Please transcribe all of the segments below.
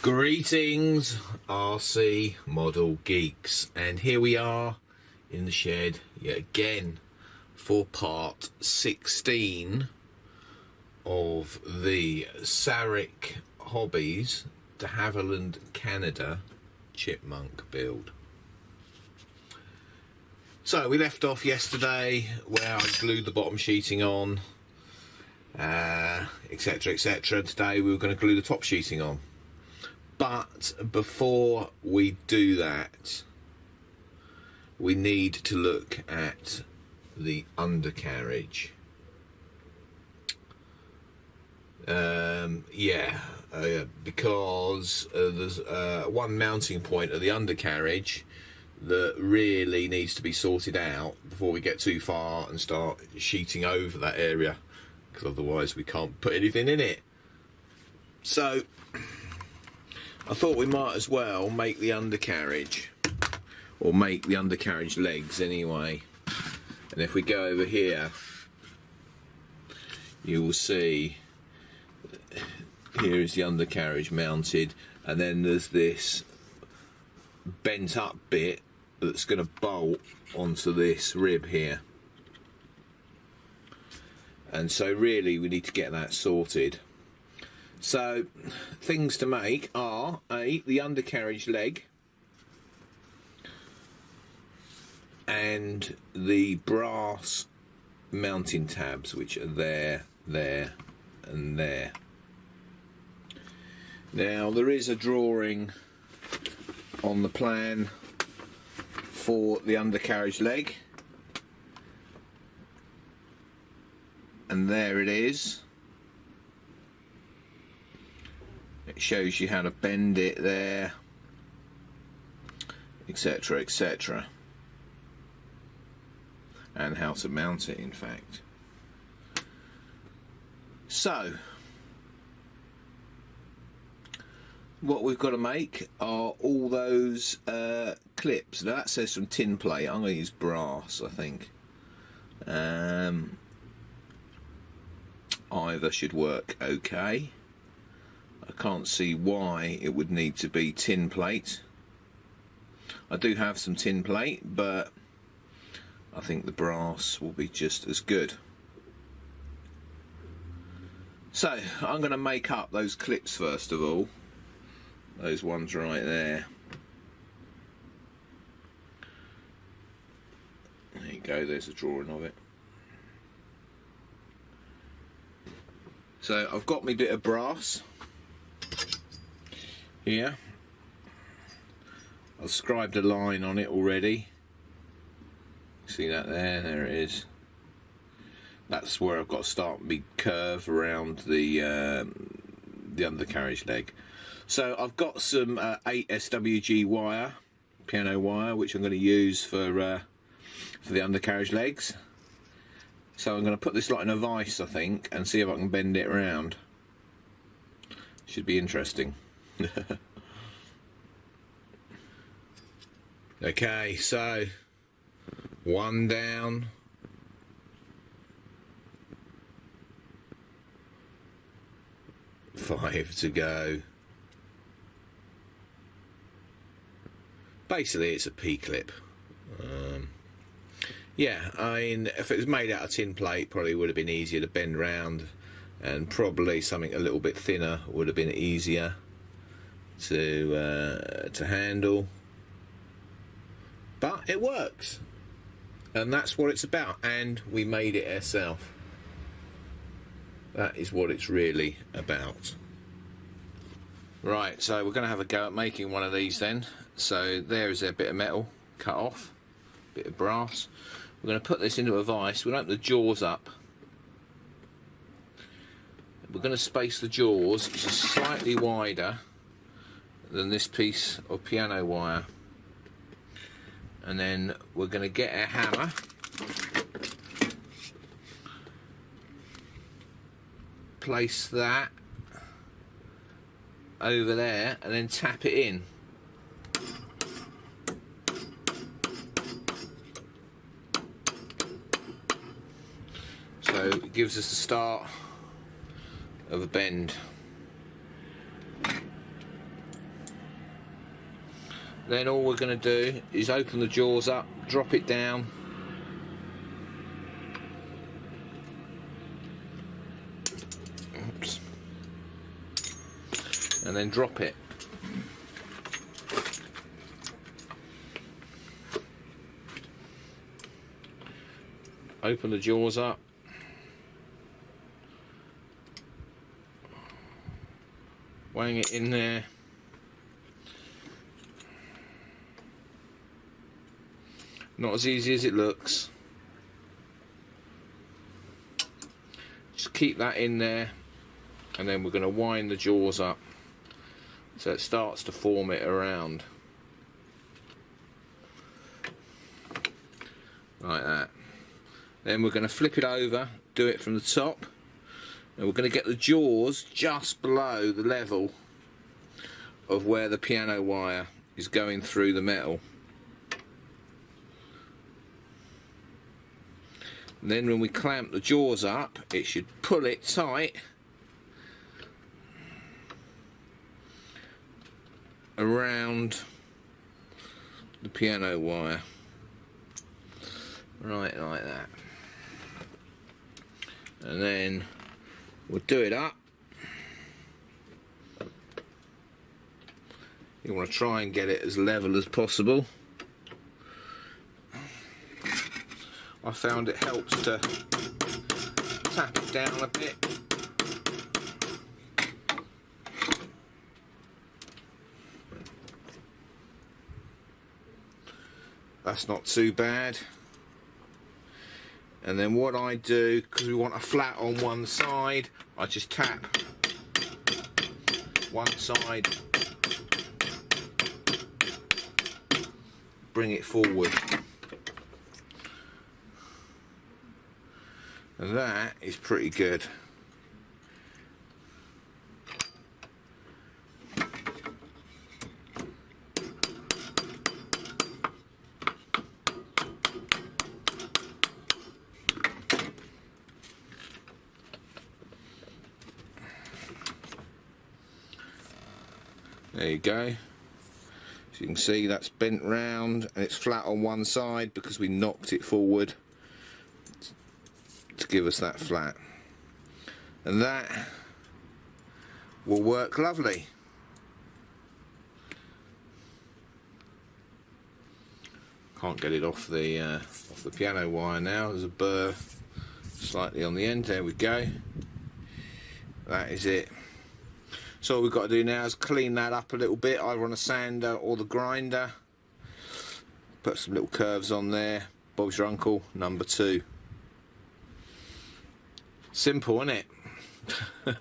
Greetings, RC model geeks, and here we are in the shed yet again for part 16 of the Sarik Hobbies de Havilland, Canada Chipmunk build. So we left off yesterday where I glued the bottom sheeting on, etc, etc. Today we were going to glue the top sheeting on. But before we do that, we need to look at the undercarriage. Because there's one mounting point of the undercarriage that really needs to be sorted out before we get too far and start sheeting over that area, because otherwise we can't put anything in it. So I thought we might as well make the undercarriage, or make the undercarriage legs anyway. And if we go over here, you will see here is the undercarriage mounted, and then there's this bent up bit that's going to bolt onto this rib here. And so really we need to get that sorted. So things to make are the undercarriage leg and the brass mounting tabs, which are there, there and there. Now there is a drawing on the plan for the undercarriage leg, and there it is. It shows you how to bend it there, etc, etc, and how to mount it, in fact. So what we've got to make are all those clips. Now that says from tin plate. I'm going to use brass, I think. Either should work okay. I can't see why it would need to be tin plate. I do have some tin plate, but I think the brass will be just as good. So I'm going to make up those clips first of all. Those ones right there. There you go, there's a drawing of it. So I've got my bit of brass here. I've scribed a line on it already. See that there? There it is. That's where I've got to start my curve around the undercarriage leg. So I've got some 8 SWG wire, piano wire, which I'm going to use for the undercarriage legs. So I'm going to put this lot in a vise, I think, and see if I can bend it around. Should be interesting. Okay, so 1 down. 5 to go. Basically it's a P-clip. Yeah, I mean, if it was made out of tin plate, probably would have been easier to bend round, and probably something a little bit thinner would have been easier to handle. But it works, and that's what it's about, and we made it ourselves. That is what it's really about. Right, so we're going to have a go at making one of these then. So there is a bit of metal cut off, bit of brass. We're going to put this into a vise. We'll open the jaws up. We're going to space the jaws just slightly wider than this piece of piano wire. And then we're going to get our hammer. Place that over there and then tap it in. So it gives us the start of a bend. Then all we're going to do is open the jaws up, drop it down, oops, and then drop it. Open the jaws up, wang it in there. Not as easy as it looks. Just keep that in there, and then we're going to wind the jaws up so it starts to form it around. Like that. Then we're going to flip it over, do it from the top, and we're going to get the jaws just below the level of where the piano wire is going through the metal. And then when we clamp the jaws up, it should pull it tight around the piano wire, right like that. And then we'll do it up. You want to try and get it as level as possible. I found it helps to tap it down a bit. That's not too bad. And then what I do, because we want a flat on one side, I just tap one side, bring it forward. And that is pretty good. There you go. As you can see, that's bent round and it's flat on one side because we knocked it forward to give us that flat, and that will work lovely. Can't get it off the piano wire now. There's a burr slightly on the end. There we go. That is it. So all we've got to do now is clean that up a little bit, either on a sander or the grinder. Put some little curves on there. Bob's your uncle, number 2. Simple, isn't it?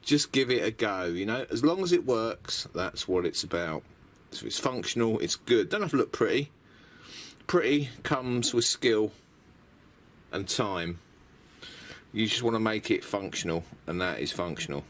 Just give it a go, you know. As long as it works, that's what it's about. So it's functional, it's good. Don't have to look pretty. Pretty comes with skill and time. You just want to make it functional, and that is functional.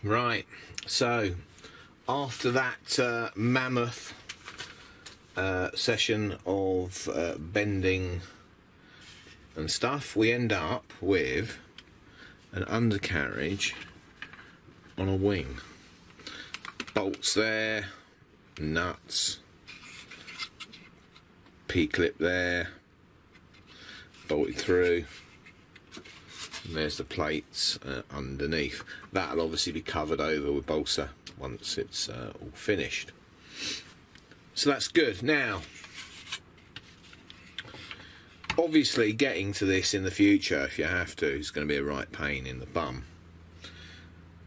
Right, so after that mammoth session of bending and stuff, we end up with an undercarriage on a wing. Bolts there, nuts, P-clip there, bolted through, and there's the plates underneath. That'll obviously be covered over with balsa once it's all finished. So that's good. Now, obviously getting to this in the future, if you have to, is going to be a right pain in the bum.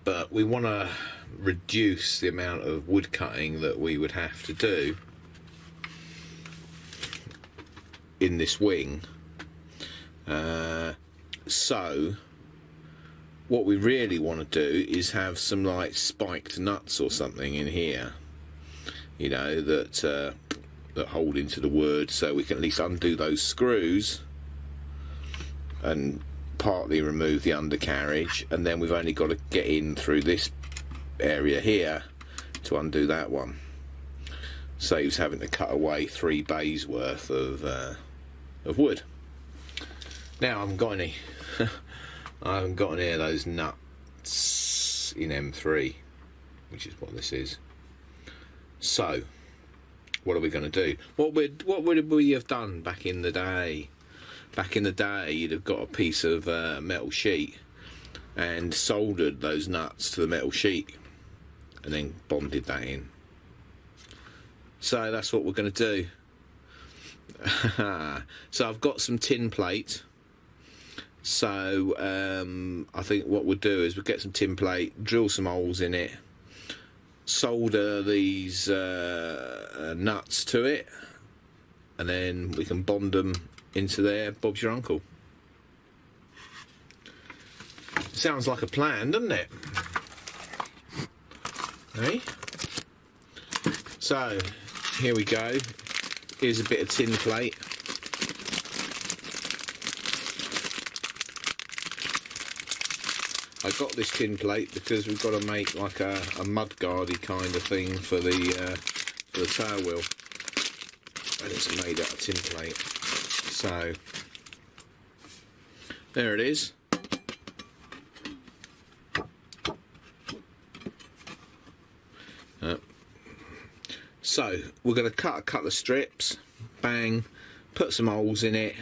But we want to reduce the amount of wood cutting that we would have to do in this wing. So what we really want to do is have some like spiked nuts or something in here, you know, that hold into the wood, so we can at least undo those screws and partly remove the undercarriage, and then we've only got to get in through this area here to undo that one. Saves having to cut away 3 bays worth of wood. Now I haven't got any I haven't got any of those nuts in M3, which is what this is. So what are we going to do? What would we have done back in the day? Back in the day, you'd have got a piece of metal sheet and soldered those nuts to the metal sheet and then bonded that in. So that's what we're going to do. So I've got some tin plate. So I think what we'll do is we'll get some tin plate, drill some holes in it, solder these nuts to it, and then we can bond them into there. Bob's your uncle. Sounds like a plan, doesn't it? Hey? So here we go. Here's a bit of tin plate. I got this tin plate because we've got to make like a mudguardy kind of thing for the tail wheel, and it's made out of tin plate. So there it is. So we're going to cut a couple of strips, bang, put some holes in it,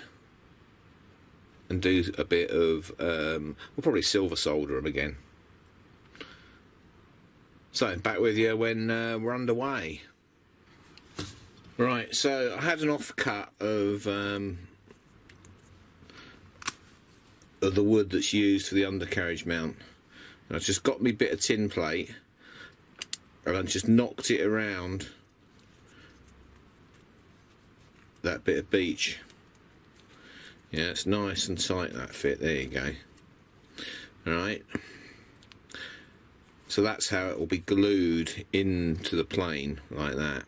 and do a bit of, we'll probably silver solder them again. So back with you when we're underway. Right, so I had an off-cut of the wood that's used for the undercarriage mount. And I've just got me bit of tin plate and I just knocked it around that bit of beech. Yeah, it's nice and tight, that fit. There you go. Alright. So that's how it will be glued into the plane, like that.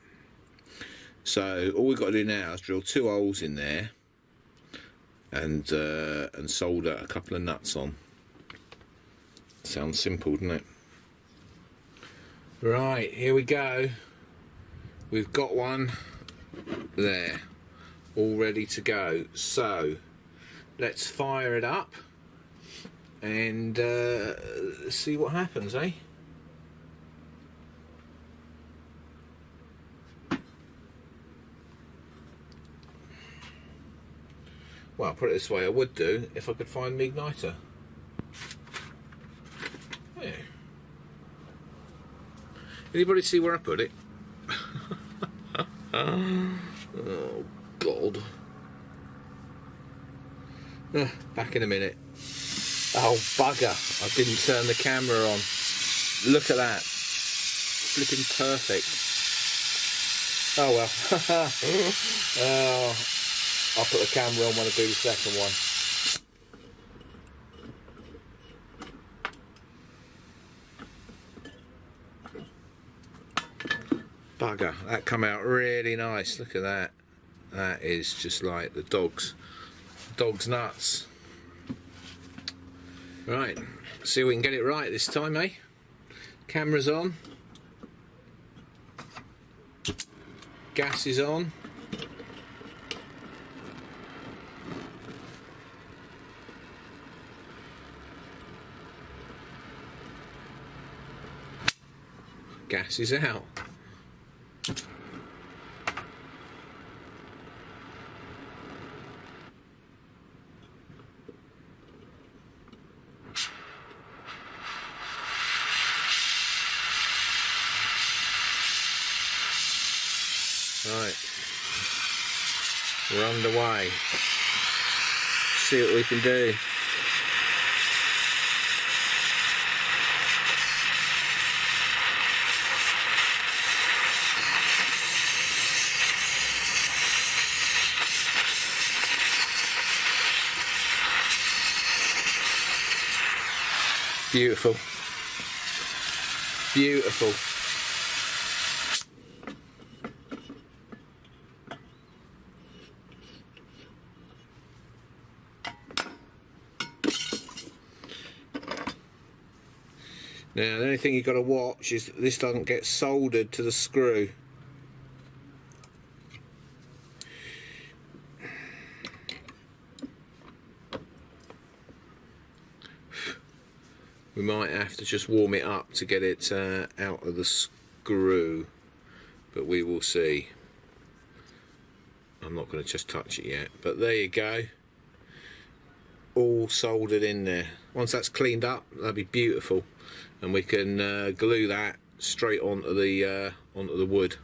So all we've got to do now is drill 2 holes in there and solder a couple of nuts on. Sounds simple, doesn't it? Right, here we go. We've got one there, all ready to go. So let's fire it up and see what happens, eh? Well, put it this way, I would do if I could find the igniter. Yeah. Anybody see where I put it? Oh, God. Back in a minute. Oh, bugger. I didn't turn the camera on. Look at that. Flipping perfect. Oh, well. Oh, I'll put the camera on when I do the second one. Bugger, that come out really nice. Look at that. That is just like the dog's nuts. Right, see if we can get it right this time, eh? Camera's on. Gas is on. Gas is out. Right, we're underway. See what we can do. Beautiful. Beautiful. Now the only thing you've got to watch is that this doesn't get soldered to the screw. We might have to just warm it up to get it out of the screw, but we will see. I'm not going to just touch it yet, but there you go. All soldered in there. Once that's cleaned up, that'll be beautiful, and we can glue that straight onto the wood.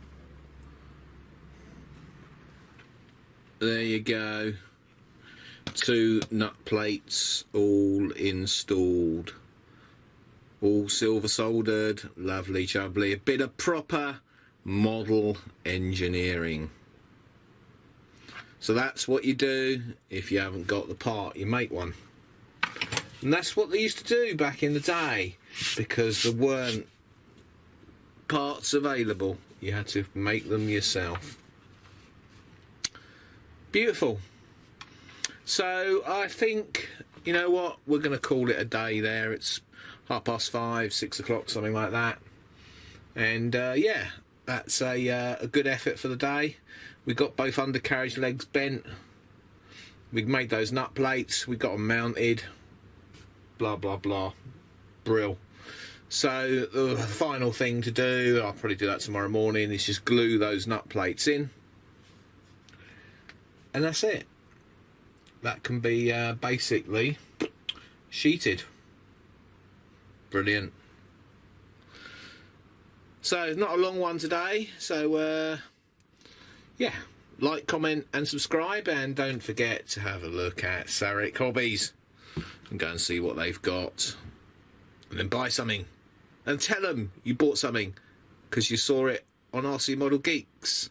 There you go. 2 nut plates all installed. All silver soldered, lovely jubbly, a bit of proper model engineering. So that's what you do if you haven't got the part, you make one. And that's what they used to do back in the day, because there weren't parts available. You had to make them yourself. Beautiful. So I think, you know what, we're going to call it a day there. It's 5:30, 6 o'clock, something like that. And yeah, that's a good effort for the day. We got both undercarriage legs bent. We made those nut plates. We got them mounted. Blah blah blah. Brill. So the final thing to do, I'll probably do that tomorrow morning, is just glue those nut plates in, and that's it. That can be basically sheeted. Brilliant. So not a long one today, so yeah, like, comment and subscribe, and don't forget to have a look at Sarik Hobbies and go and see what they've got, and then buy something and tell them you bought something because you saw it on RC Model Geeks.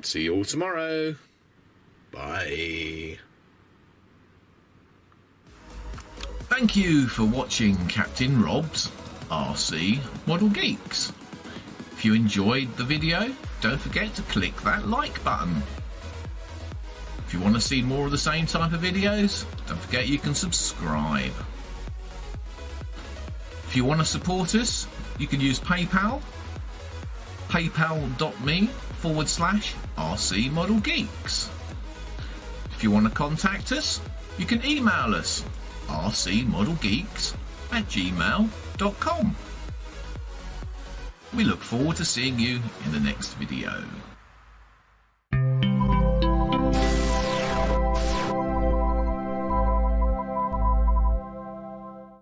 See you all tomorrow. Bye. Thank you for watching Captain Rob's RC Model Geeks. If you enjoyed the video, don't forget to click that like button. If you want to see more of the same type of videos, don't forget you can subscribe. If you want to support us, you can use PayPal, paypal.me/RC Model Geeks. If you want to contact us, you can email us rcmodelgeeks@gmail.com. We look forward to seeing you in the next video.